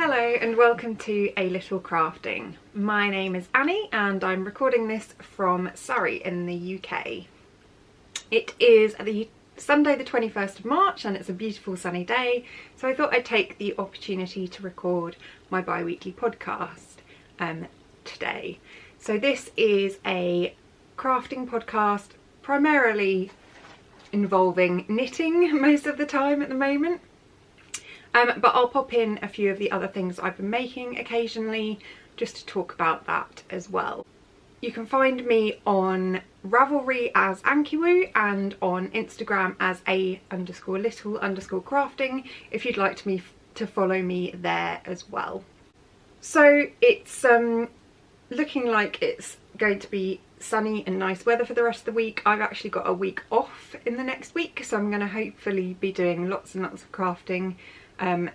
Hello and welcome to A Little Crafting. My name is Annie and I'm recording this from Surrey in the UK. It is the Sunday the 21st of March and it's a beautiful sunny day, so I thought I'd take the opportunity to record my bi-weekly podcast today. So this is a crafting podcast primarily involving knitting most of the time at the moment. But I'll pop in a few of the other things I've been making occasionally just to talk about that as well. You can find me on Ravelry as Ankiwoo and on Instagram as a_little_crafting if you'd like me to follow me there as well. So it's looking like it's going to be sunny and nice weather for the rest of the week. I've actually got a week off in the next week, so I'm going to hopefully be doing lots and lots of crafting.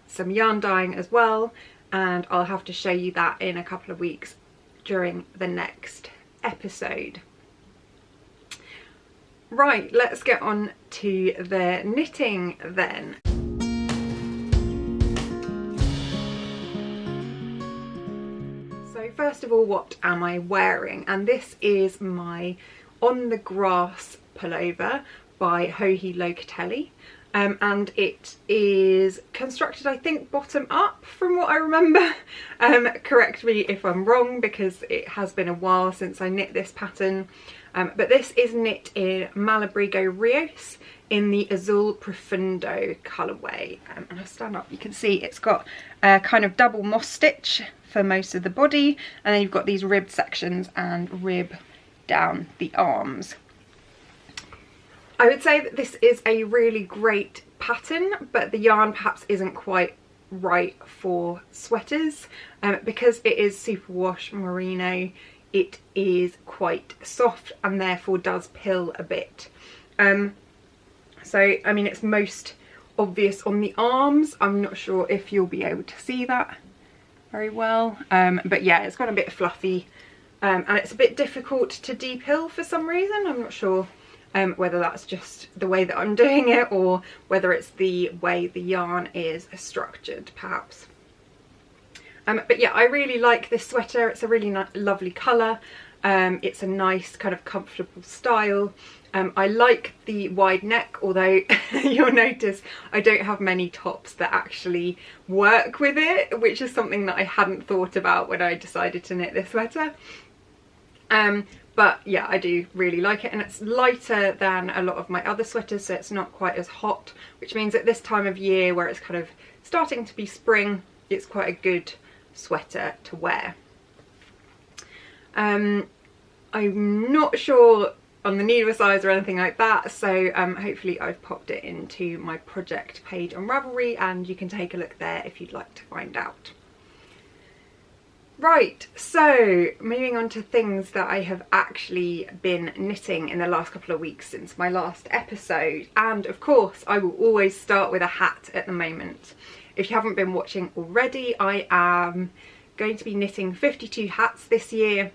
Some yarn dyeing as well, and I'll have to show you that in a couple of weeks during the next episode. Right, let's get on to the knitting then. So first of all, what am I wearing? And this is my On the Grass pullover by Locatelli. And it is constructed, I think, bottom up from what I remember. Correct me if I'm wrong because it has been a while since I knit this pattern. But this is knit in Malabrigo Rios in the Azul Profundo colourway. And I'll stand up, you can see it's got a kind of double moss stitch for most of the body, and then you've got these ribbed sections and rib down the arms. I would say that this is a really great pattern, but the yarn perhaps isn't quite right for sweaters. Because it is superwash merino, it is quite soft and therefore does pill a bit. So, I mean, it's most obvious on the arms. I'm not sure if you'll be able to see that very well. But yeah, it's got a bit fluffy and it's a bit difficult to depill for some reason. I'm not sure. Whether that's just the way that I'm doing it or whether it's the way the yarn is structured perhaps. But yeah, I really like this sweater. It's a really lovely colour. It's a nice kind of comfortable style. I like the wide neck, although you'll notice I don't have many tops that actually work with it, which is something that I hadn't thought about when I decided to knit this sweater. But yeah, I do really like it, and it's lighter than a lot of my other sweaters, so it's not quite as hot, which means at this time of year where it's kind of starting to be spring, it's quite a good sweater to wear. I'm not sure on the needle size or anything like that, so hopefully I've popped it into my project page on Ravelry and you can take a look there if you'd like to find out. Right, so moving on to things that I have actually been knitting in the last couple of weeks since my last episode, and of course I will always start with a hat at the moment. If you haven't been watching already, I am going to be knitting 52 hats this year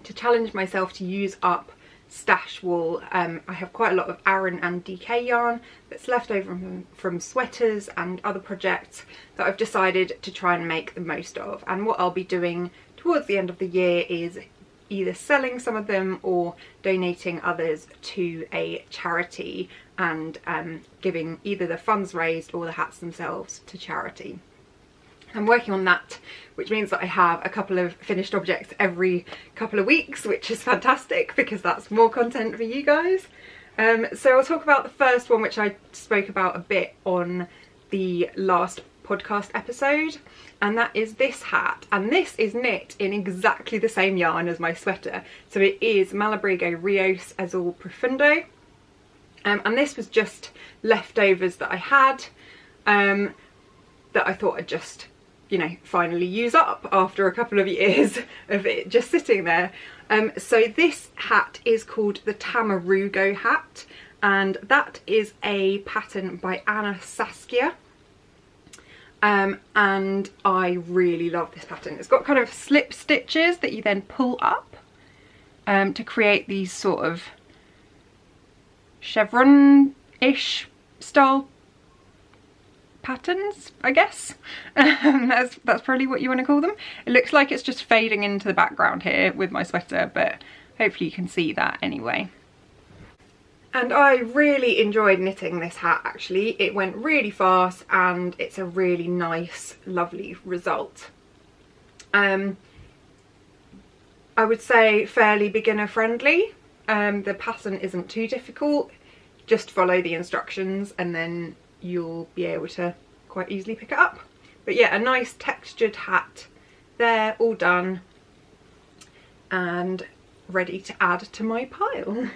to challenge myself to use up stash wool. I have quite a lot of Aran and DK yarn that's left over from sweaters and other projects that I've decided to try and make the most of, and what I'll be doing towards the end of the year is either selling some of them or donating others to a charity and giving either the funds raised or the hats themselves to charity. I'm working on that, which means that I have a couple of finished objects every couple of weeks, which is fantastic because that's more content for you guys. So I'll talk about the first one, which I spoke about a bit on the last podcast episode, and that is this hat, and this is knit in exactly the same yarn as my sweater. So it is Malabrigo Rios Azul Profundo, and this was just leftovers that I had that I thought I'd just, you know, finally use up after a couple of years of it just sitting there. So this hat is called the Tamarugo hat, and that is a pattern by Anna Saskia. And I really love this pattern. It's got kind of slip stitches that you then pull up to create these sort of chevron-ish style patterns, I guess. That's probably what you want to call them. It looks like it's just fading into the background here with my sweater, but hopefully you can see that anyway. And I really enjoyed knitting this hat actually. It went really fast and it's a really nice, lovely result. I would say fairly beginner friendly. The pattern isn't too difficult. Just follow the instructions and then you'll be able to quite easily pick it up. But yeah, a nice textured hat there, all done and ready to add to my pile.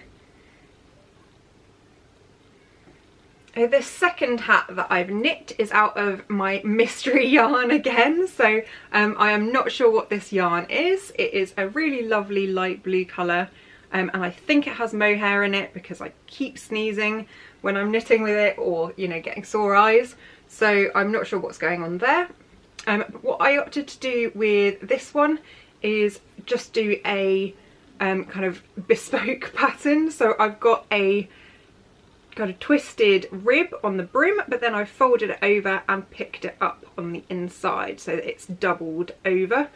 This second hat that I've knit is out of my mystery yarn again, so I am not sure what this yarn is. It is a really lovely light blue colour, and I think it has mohair in it because I keep sneezing when I'm knitting with it, or you know, getting sore eyes, so I'm not sure what's going on there. But what I opted to do with this one is just do a kind of bespoke pattern. So I've got a twisted rib on the brim, but then I folded it over and picked it up on the inside so that it's doubled over,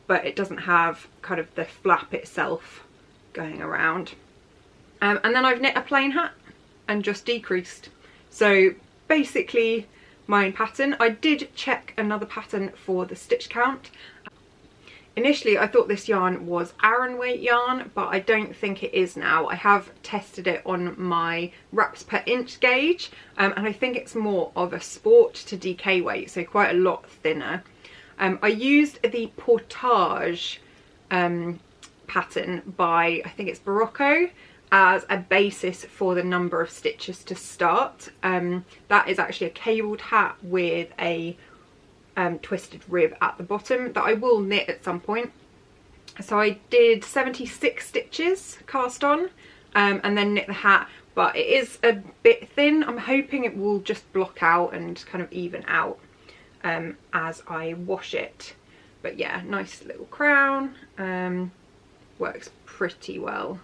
but it doesn't have kind of the flap itself going around. And then I've knit a plain hat and just decreased. So basically my own pattern. I did check another pattern for the stitch count. Initially I thought this yarn was Aran weight yarn, but I don't think it is now. I have tested it on my wraps per inch gauge, and I think it's more of a sport to DK weight, so quite a lot thinner. I used the Portage pattern by, I think it's Barocco, as a basis for the number of stitches to start. That is actually a cabled hat with a twisted rib at the bottom that I will knit at some point. So I did 76 stitches cast on and then knit the hat, but it is a bit thin. I'm hoping it will just block out and kind of even out as I wash it. But yeah, nice little crown, works pretty well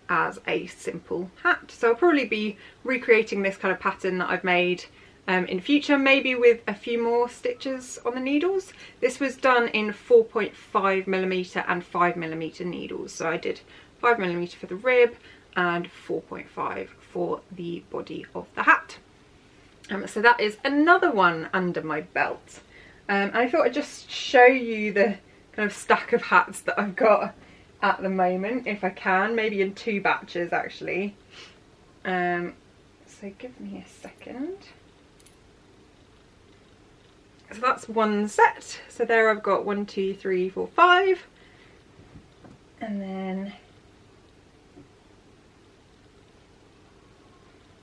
as a simple hat. So I'll probably be recreating this kind of pattern that I've made in future, maybe with a few more stitches on the needles. This was done in 4.5mm and 5mm needles, so I did 5mm for the rib and 4.5 for the body of the hat. So that is another one under my belt. I thought I'd just show you the kind of stack of hats that I've got at the moment, if I can, maybe in 2 batches actually. So give me a second. So that's one set. So there I've got 1, 2, 3, 4, 5, and then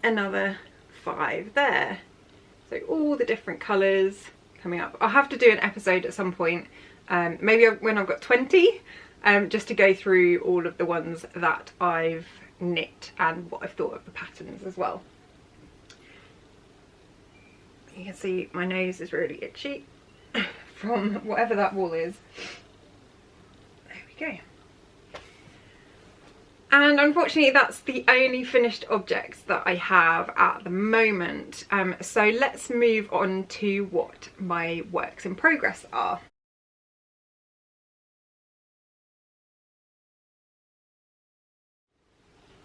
another 5 there. So all the different colours coming up. I'll have to do an episode at some point, maybe when I've got 20, just to go through all of the ones that I've knit and what I've thought of the patterns as well. You can see my nose is really itchy from whatever that wool is. There we go. And unfortunately that's the only finished objects that I have at the moment. So let's move on to what my works in progress are.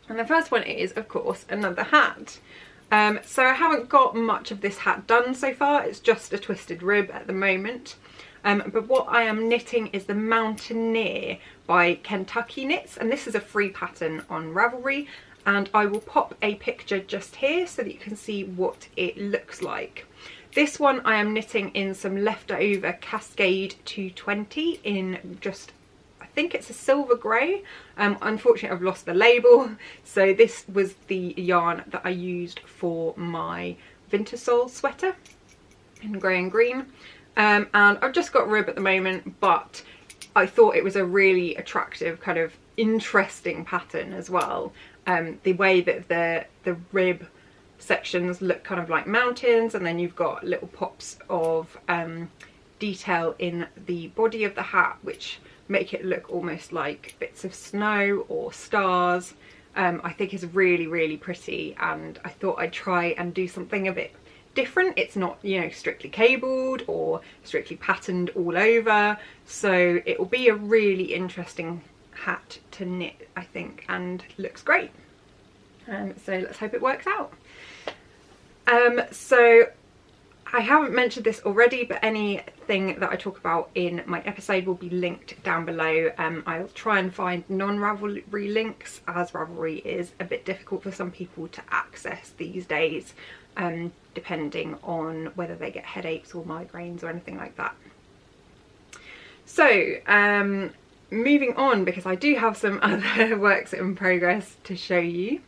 And the first one is, of course, another hat. So I haven't got much of this hat done so far, it's just a twisted rib at the moment. But what I am knitting is the Mountaineer by Kentucky Knits, and this is a free pattern on Ravelry, and I will pop a picture just here so that you can see what it looks like. This one I am knitting in some leftover Cascade 220 in just, I think it's a silver grey. Unfortunately I've lost the label, so this was the yarn that I used for my Vintersol sweater in grey and green. And I've just got rib at the moment, but I thought it was a really attractive, kind of interesting pattern as well. The way that the rib sections look kind of like mountains, and then you've got little pops of detail in the body of the hat which make it look almost like bits of snow or stars. I think is really, really pretty, and I thought I'd try and do something a bit different. It's not, you know, strictly cabled or strictly patterned all over, so it will be a really interesting hat to knit, I think, and looks great. So let's hope it works out. So I haven't mentioned this already, but anything that I talk about in my episode will be linked down below. I'll try and find non-Ravelry links, as Ravelry is a bit difficult for some people to access these days, depending on whether they get headaches or migraines or anything like that. So moving on, because I do have some other works in progress to show you.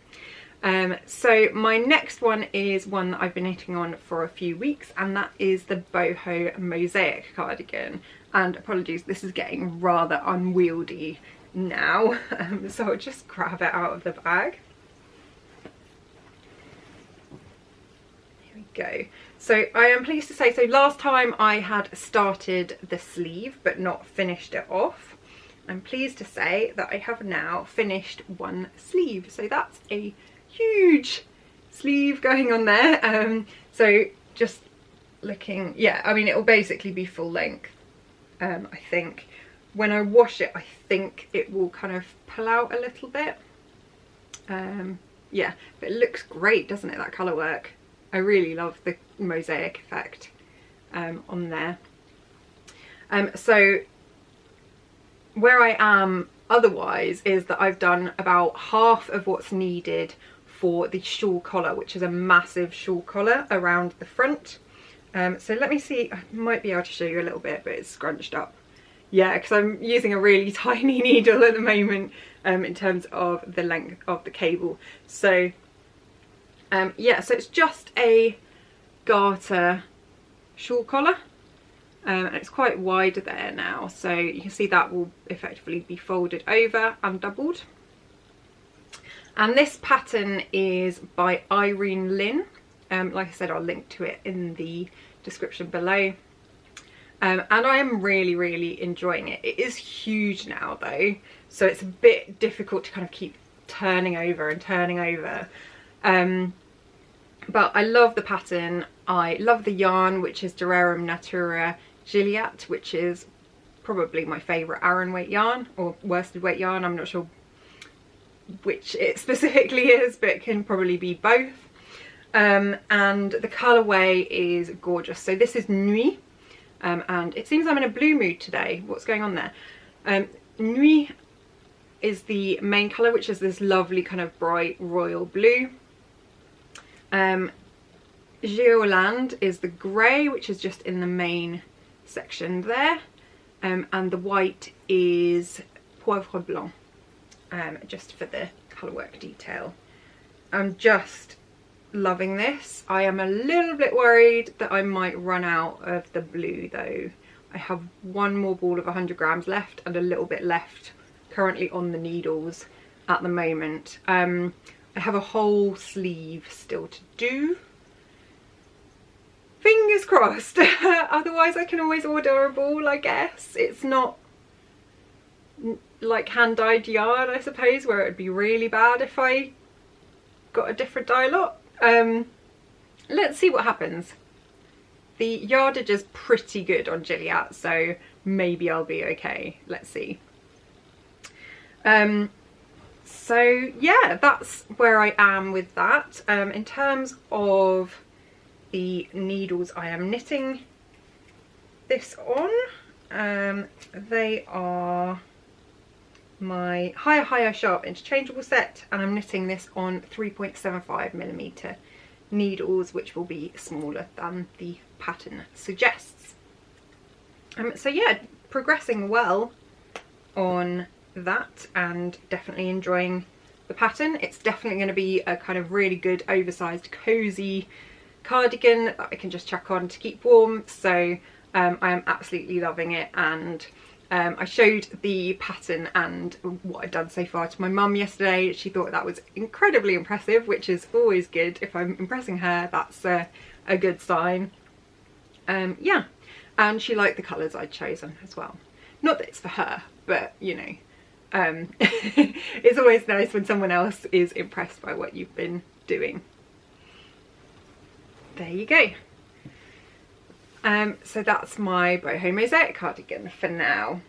So my next one is one that I've been knitting on for a few weeks, and that is the Boho Mosaic Cardigan. And apologies, this is getting rather unwieldy now, so I'll just grab it out of the bag. Here we go. So I am pleased to say, so last time I had started the sleeve but not finished it off. I'm pleased to say that I have now finished one sleeve, so that's a huge sleeve going on there. So just looking, yeah, I mean, it will basically be full length. I think when I wash it, I think it will kind of pull out a little bit. Yeah, but it looks great, doesn't it, that colour work? I really love the mosaic effect on there. So where I am otherwise is that I've done about half of what's needed for the shawl collar, which is a massive shawl collar around the front. So let me see, I might be able to show you a little bit, but it's scrunched up. Yeah, because I'm using a really tiny needle at the moment in terms of the length of the cable. So yeah, so it's just a garter shawl collar. And it's quite wide there now, so you can see that will effectively be folded over and doubled. And this pattern is by Irene Lin. Like I said, I'll link to it in the description below. And I am really enjoying it. It is huge now though, so it's a bit difficult to kind of keep turning over and turning over. But I love the pattern. I love the yarn, which is Durarem Natura Gilliatt, which is probably my favourite Aran weight yarn, or worsted weight yarn. I'm not sure which it specifically is, but it can probably be both. And the colourway is gorgeous. So this is Nuit, and it seems I'm in a blue mood today. What's going on there? Nuit is the main colour, which is this lovely kind of bright royal blue. Géoland is the grey, which is just in the main section there, and the white is Poivre Blanc, just for the colourwork detail. I'm just loving this. I am a little bit worried that I might run out of the blue though. I have one more ball of 100 grams left and a little bit left currently on the needles at the moment. I have a whole sleeve still to do. Fingers crossed. Otherwise I can always order a ball, I guess. It's not like hand-dyed yarn, I suppose, where it would be really bad if I got a different dye lot. Let's see what happens. The yardage is pretty good on Gilliatt, so maybe I'll be okay. Let's see. So yeah, that's where I am with that. In terms of the needles I am knitting this on, they are my higher sharp interchangeable set, and I'm knitting this on 3.75mm needles, which will be smaller than the pattern suggests. So yeah, progressing well on that and definitely enjoying the pattern. It's definitely going to be a kind of really good oversized cozy cardigan that I can just chuck on to keep warm. So I am absolutely loving it, and I showed the pattern and what I'd done so far to my mum yesterday. She thought that was incredibly impressive, which is always good. If I'm impressing her, that's a good sign. Yeah, and she liked the colours I'd chosen as well. Not that it's for her, but you know, it's always nice when someone else is impressed by what you've been doing. there you go. So that's my Boho Mosaic cardigan for now.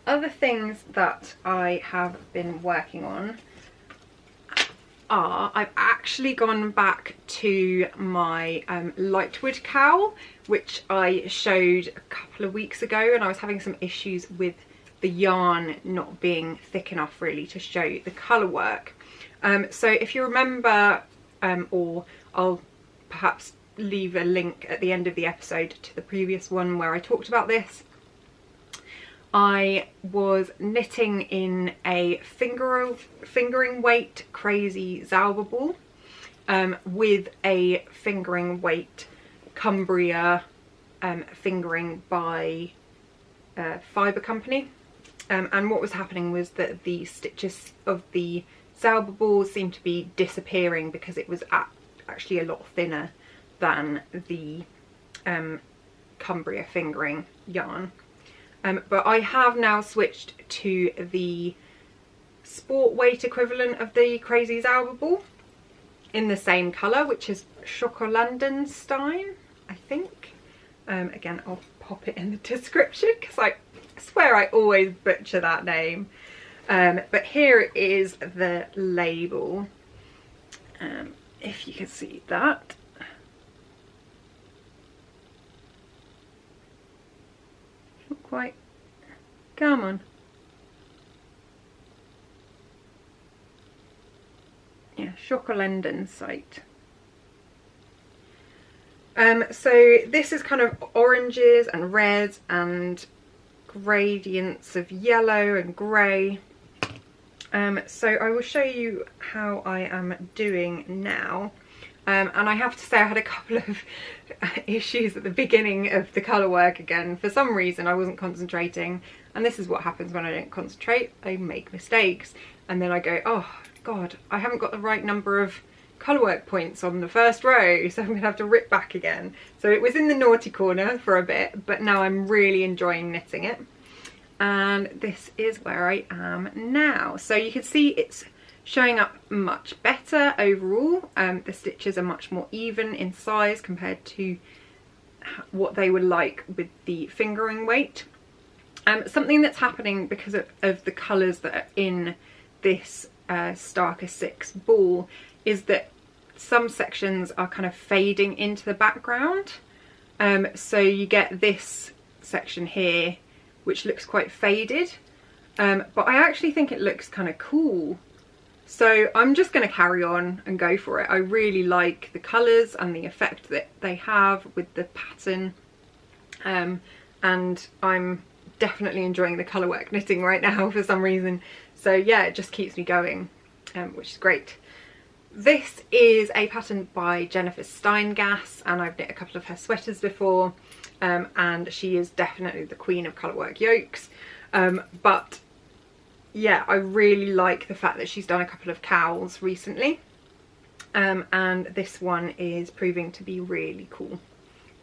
Other things that I have been working on are, I've actually gone back to my Lightwood cowl, which I showed a couple of weeks ago, and I was having some issues with the yarn not being thick enough really to show the colour work. So if you remember, or I'll perhaps leave a link at the end of the episode to the previous one where I talked about this, I was knitting in a fingering weight crazy Zauber ball with a fingering weight Cumbria fingering by Fibre Company. And what was happening was that the stitches of the Zauber ball seemed to be disappearing because it was actually a lot thinner than the Cumbria fingering yarn. But I have now switched to the sport weight equivalent of the crazy Zauber ball in the same colour, which is Schokolandenstein, I think. Again, I'll pop it in the description because I swear I always butcher that name. But here is the label, if you can see that. Not quite. Come on. Yeah, Schokolandenstein. So this is kind of oranges and reds and gradients of yellow and grey. So I will show you how I am doing now. And I have to say I had a couple of issues at the beginning of the colour work again. For some reason I wasn't concentrating, and this is what happens when I don't concentrate. I make mistakes and then I go, oh god, I haven't got the right number of colour work points on the first row, so I'm going to have to rip back again. So it was in the naughty corner for a bit, but now I'm really enjoying knitting it. And this is where I am now. So you can see it's showing up much better overall. The stitches are much more even in size compared to what they were like with the fingering weight. Something that's happening because of the colours that are in this Starker 6 ball is that some sections are kind of fading into the background. So you get this section here which looks quite faded, but I actually think it looks kind of cool. So I'm just going to carry on and go for it. I really like the colours and the effect that they have with the pattern, and I'm definitely enjoying the colour work knitting right now for some reason. So yeah, it just keeps me going, which is great. This is a pattern by Jennifer Steingass, and I've knit a couple of her sweaters before, and she is definitely the queen of colour work yokes. But yeah, I really like the fact that she's done a couple of cowls recently, and this one is proving to be really cool.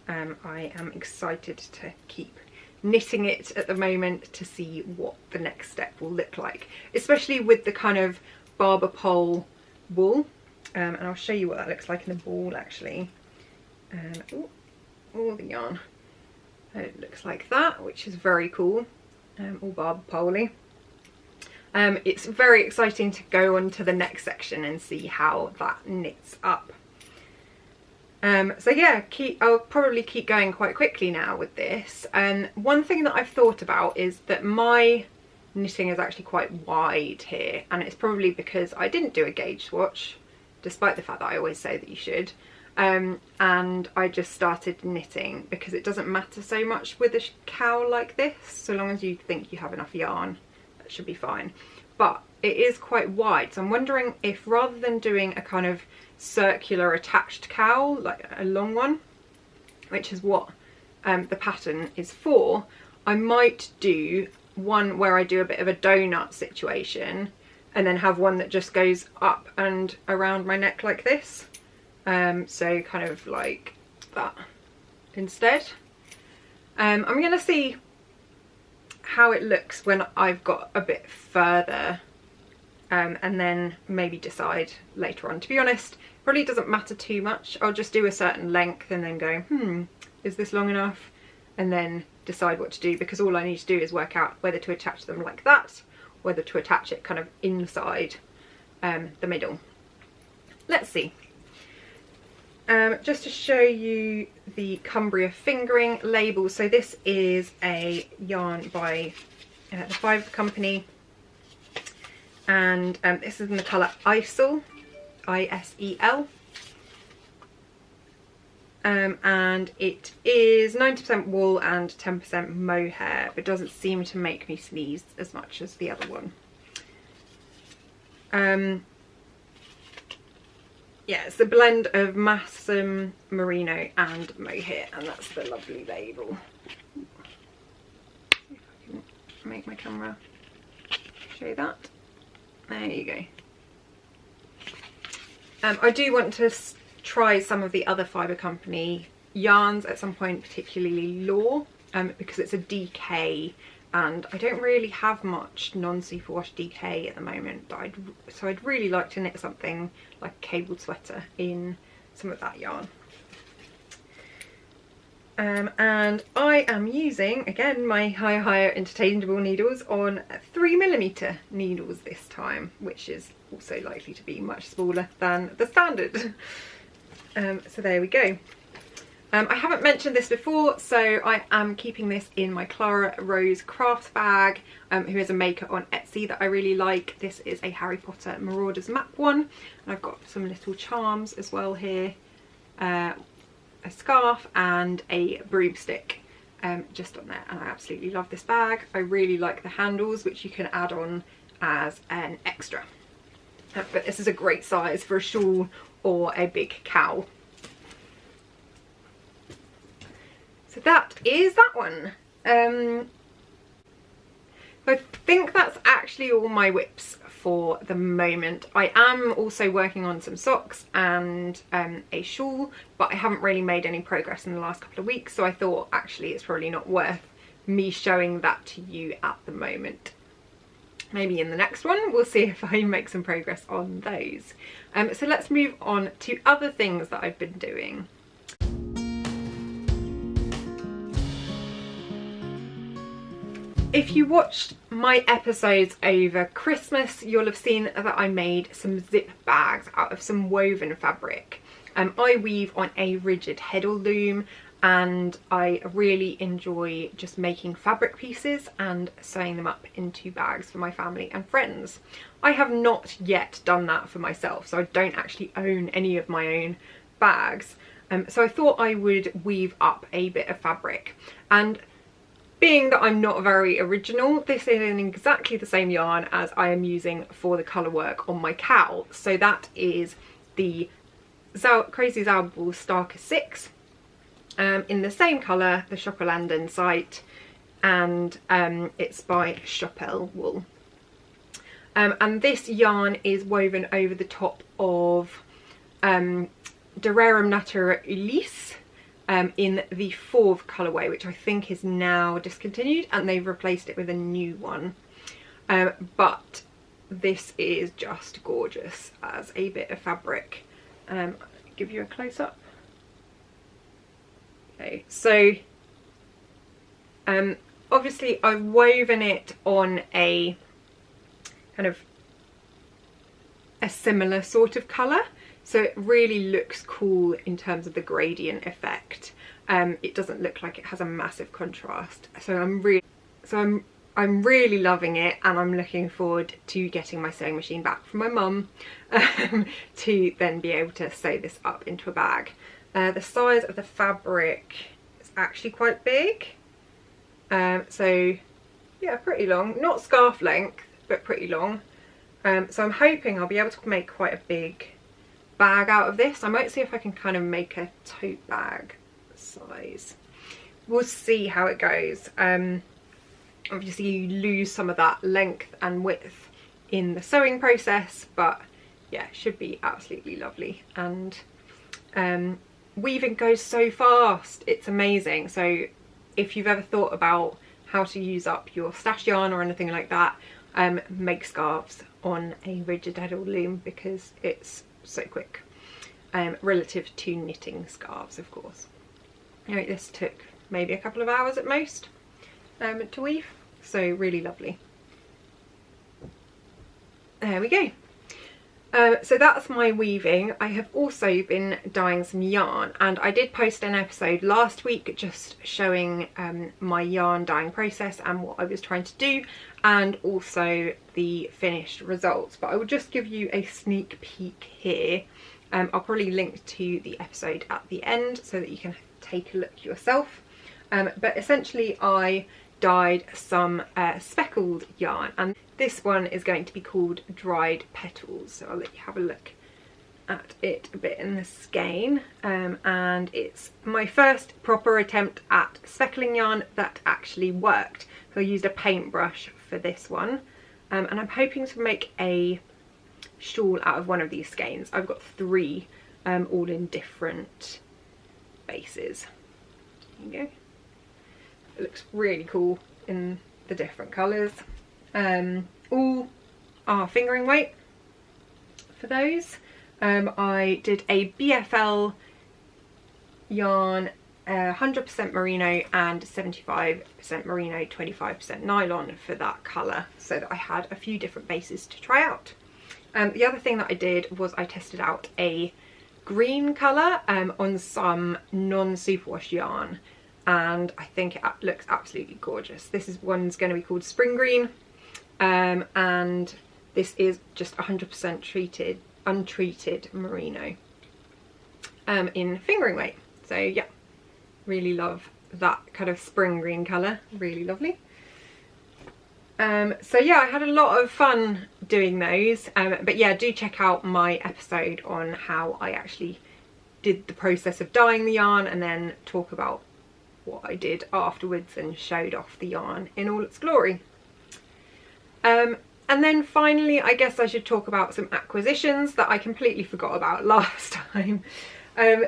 I am excited to keep knitting it at the moment to see what the next step will look like, especially with the kind of barber pole wool. And I'll show you what that looks like in the ball actually. All the yarn. It looks like that, which is very cool. All barber pole-y. It's very exciting to go on to the next section and see how that knits up. So yeah, I'll probably keep going quite quickly now with this. One thing that I've thought about is that my knitting is actually quite wide here, and it's probably because I didn't do a gauge swatch, despite the fact that I always say that you should. And I just started knitting because it doesn't matter so much with a cowl like this, so long as you think you have enough yarn, that should be fine. But it is quite wide, so I'm wondering if rather than doing a kind of circular attached cowl, like a long one, which is what the pattern is for, I might do one where I do a bit of a donut situation and then have one that just goes up and around my neck like this. So kind of like that instead. I'm going to see how it looks when I've got a bit further and then maybe decide later on. To be honest, probably doesn't matter too much. I'll just do a certain length and then go, is this long enough? And then decide what to do, because all I need to do is work out whether to attach them like that, whether to attach it kind of inside the middle. Let's see. Just to show you the Cumbria fingering label. So this is a yarn by the Fibre Company, and this is in the colour Isel, I-S-E-L. And it is 90% wool and 10% mohair, but doesn't seem to make me sneeze as much as the other one. Yeah, it's a blend of Massum, Merino and mohair, and that's the lovely label. See if I can make my camera show that. There you go. I do want to try some of the other Fibre Company yarns at some point, particularly Law, because it's a DK, and I don't really have much non-superwash DK at the moment, but I'd really like to knit something like a cabled sweater in some of that yarn. And I am using, again, my higher interchangeable needles on 3mm needles this time, which is also likely to be much smaller than the standard. So there we go. I haven't mentioned this before, so I am keeping this in my Clara Rose crafts bag, who is a maker on Etsy that I really like. This is a Harry Potter Marauders map one, and I've got some little charms as well here, a scarf and a broomstick just on there, and I absolutely love this bag. I really like the handles, which you can add on as an extra, but this is a great size for a shawl or a big cowl. So that is that one. I think that's actually all my whips for the moment. I am also working on some socks and a shawl, but I haven't really made any progress in the last couple of weeks, so I thought actually it's probably not worth me showing that to you at the moment. Maybe in the next one we'll see if I make some progress on those. So let's move on to other things that I've been doing. If you watched my episodes over Christmas, you'll have seen that I made some zip bags out of some woven fabric. I weave on a rigid heddle loom, and I really enjoy just making fabric pieces and sewing them up into bags for my family and friends. I have not yet done that for myself, so I don't actually own any of my own bags. So I thought I would weave up a bit of fabric, and being that I'm not very original, this is in exactly the same yarn as I am using for the colour work on my cowl. So that is the Crazy Zalball Starker 6 in the same colour, the Chocolandon site, and it's by Chappell Wool. And this yarn is woven over the top of Durarum Natura Ulysse, in the Fauve colourway, which I think is now discontinued, and they've replaced it with a new one. But this is just gorgeous as a bit of fabric. I'll give you a close-up. Okay, so obviously I've woven it on a kind of a similar sort of colour, so it really looks cool in terms of the gradient effect. It doesn't look like it has a massive contrast, so I'm really loving it, and I'm looking forward to getting my sewing machine back from my mum to then be able to sew this up into a bag. The size of the fabric is actually quite big, so yeah, pretty long, not scarf length, but pretty long. So I'm hoping I'll be able to make quite a big bag out of this. I might see if I can kind of make a tote bag size. We'll see how it goes. Obviously you lose some of that length and width in the sewing process, but yeah, it should be absolutely lovely. And weaving goes so fast, it's amazing. So if you've ever thought about how to use up your stash yarn or anything like that, make scarves on a rigid head or loom because it's so quick, relative to knitting scarves, of course. Anyway, this took maybe a couple of hours at most to weave, so really lovely. There we go. So that's my weaving. I have also been dyeing some yarn, and I did post an episode last week just showing my yarn dyeing process and what I was trying to do, and also the finished results, but I will just give you a sneak peek here. I'll probably link to the episode at the end so that you can take a look yourself, but essentially I dyed some speckled yarn, and this one is going to be called Dried Petals, so I'll let you have a look at it a bit in the skein, and it's my first proper attempt at speckling yarn that actually worked. So I used a paintbrush for this one, and I'm hoping to make a shawl out of one of these skeins. I've got 3 all in different bases. There you go. It looks really cool in the different colours. All are fingering weight for those. I did a BFL yarn, 100% merino and 75% merino, 25% nylon for that colour, so that I had a few different bases to try out. The other thing that I did was I tested out a green colour on some non-superwash yarn, and I think it looks absolutely gorgeous. This one's going to be called Spring Green, and this is just 100% untreated merino in fingering weight. So yeah, really love that kind of spring green colour, really lovely. So yeah, I had a lot of fun doing those, but yeah, do check out my episode on how I actually did the process of dyeing the yarn, and then talk about what I did afterwards and showed off the yarn in all its glory. And then finally, I guess I should talk about some acquisitions that I completely forgot about last time.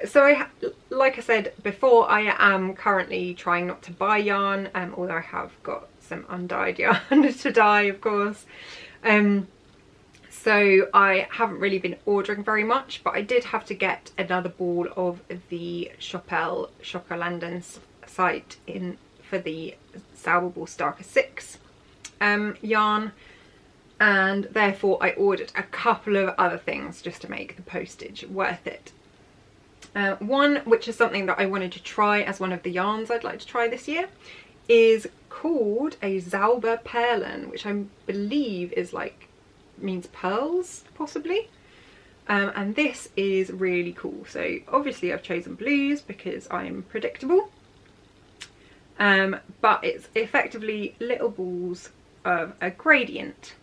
So like I said before, I am currently trying not to buy yarn, although I have got some undyed yarn to dye, of course. So I haven't really been ordering very much, but I did have to get another ball of the Shopper site in for the Salvable Starker 6 yarn, and therefore I ordered a couple of other things just to make the postage worth it. One, which is something that I wanted to try as one of the yarns I'd like to try this year, is called a Zauber Perlen, which I believe is means pearls, possibly. And this is really cool. So obviously I've chosen blues because I'm predictable, but it's effectively little balls of a gradient.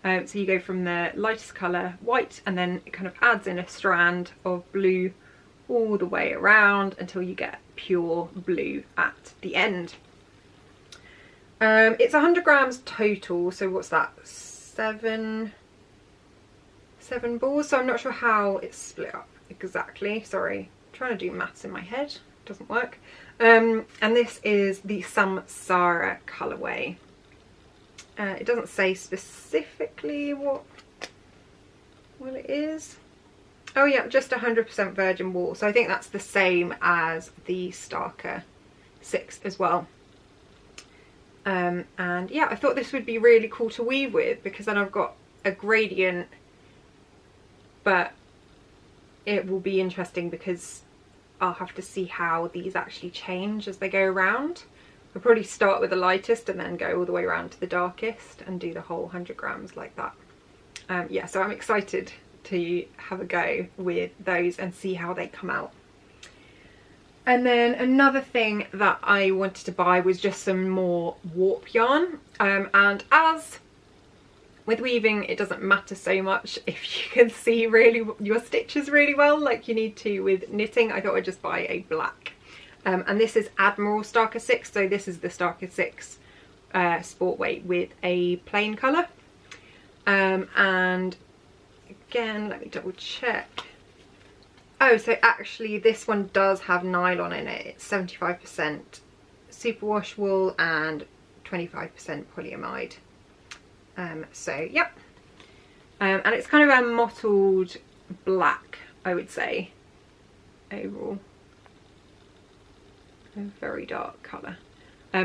So you go from the lightest colour, white, and then it kind of adds in a strand of blue all the way around until you get pure blue at the end. It's 100 grams total, so what's that, seven balls, so I'm not sure how it's split up exactly. Sorry, I'm trying to do maths in my head, it doesn't work. And this is the Samsara colourway. It doesn't say specifically what it is. Oh yeah, just 100% virgin wool, so I think that's the same as the Starker 6 as well. And yeah, I thought this would be really cool to weave with, because then I've got a gradient, but it will be interesting because I'll have to see how these actually change as they go around. I'll probably start with the lightest and then go all the way around to the darkest and do the whole 100 grams like that. Yeah, so I'm excited to have a go with those and see how they come out. And then another thing that I wanted to buy was just some more warp yarn, and as with weaving it doesn't matter so much if you can see really your stitches really well like you need to with knitting. I thought I'd just buy a black, and this is Admiral Starker 6, so this is the Starker 6 sport weight with a plain colour, and again let me double check. Oh, so actually this one does have nylon in it. It's 75% superwash wool and 25% polyamide. So yep, and it's kind of a mottled black, I would say, overall. A very dark colour.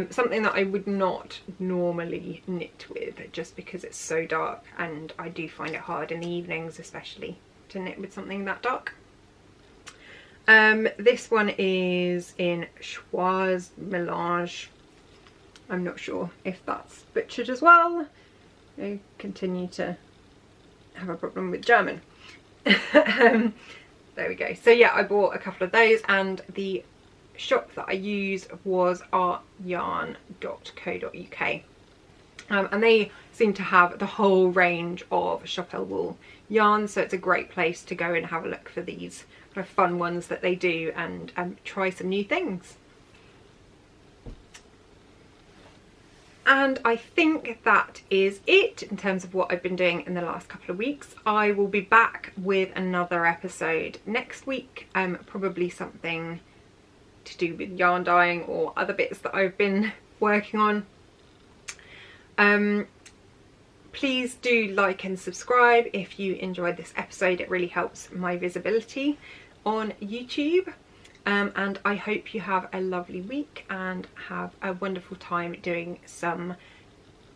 Something that I would not normally knit with, just because it's so dark, and I do find it hard in the evenings especially to knit with something that dark. This one is in Schwarz Melange. I'm not sure if that's butchered as well. I continue to have a problem with German. There we go. So yeah, I bought a couple of those, and the shop that I used was artyarn.co.uk, and they seem to have the whole range of Chapelle wool yarns, so it's a great place to go and have a look for these kind of fun ones that they do, and try some new things. And I think that is it in terms of what I've been doing in the last couple of weeks. I will be back with another episode next week, probably something to do with yarn dyeing or other bits that I've been working on. Please do like and subscribe if you enjoyed this episode. It really helps my visibility on YouTube. And I hope you have a lovely week and have a wonderful time doing some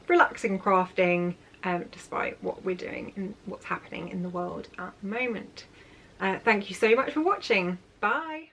relaxing crafting, despite what we're doing and what's happening in the world at the moment. Thank you so much for watching. Bye!